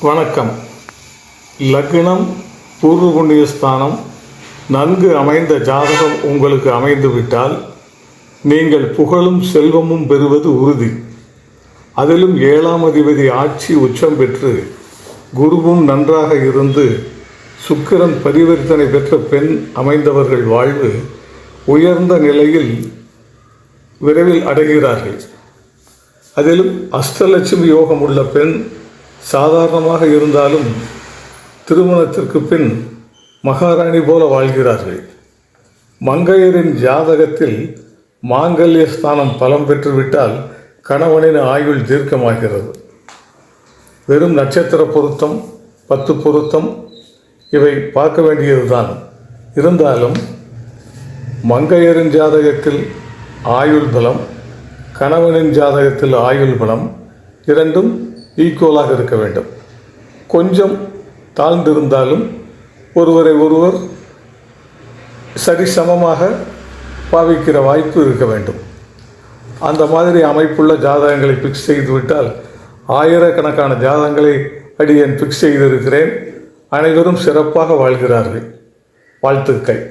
வணக்கம். லக்னம் பூர்வ புண்ணியஸ்தானம் நன்கு அமைந்த ஜாதகம் உங்களுக்கு அமைந்துவிட்டால் நீங்கள் புகழும் செல்வமும் பெறுவது உறுதி. அதிலும் 7ஆம் அதிபதி ஆட்சி உச்சம் பெற்று குருவும் நன்றாக இருந்து சுக்கிரன் பரிவர்த்தனை பெற்ற பெண் அமைந்தவர்கள் வாழ்வு உயர்ந்த நிலையில் விரைவில் அடைகிறார்கள். அதிலும் அஷ்டலட்சுமி யோகம் உள்ள பெண் சாதாரணமாக இருந்தாலும் திருமணத்திற்கு பின் மகாராணி போல வாழ்கிறார்கள். மங்கையரின் ஜாதகத்தில் மாங்கல்ய ஸ்தானம் பலம் பெற்றுவிட்டால் கணவனின் ஆயுள் தீர்க்கமாகிறது. வெறும் நட்சத்திர பொருத்தம் 10 பொருத்தம் இவை பார்க்க வேண்டியதுதான். இருந்தாலும் மங்கையரின் ஜாதகத்தில் ஆயுள் பலம், கணவனின் ஜாதகத்தில் ஆயுள் பலம் இரண்டும் ஈக்குவலாக இருக்க வேண்டும். கொஞ்சம் தாழ்ந்திருந்தாலும் ஒருவரை ஒருவர் சரிசமமாக பாவிக்கிற வாய்ப்பு இருக்க வேண்டும். அந்த மாதிரி அமைப்புள்ள ஜாதகங்களை ஃபிக்ஸ் செய்துவிட்டால் ஆயிரக்கணக்கான ஜாதகங்களை அடியேன் ஃபிக்ஸ் செய்திருக்கிறேன். அனைவரும் சிறப்பாக வாழ்கிறார்கள். வாழ்த்துக்கள்.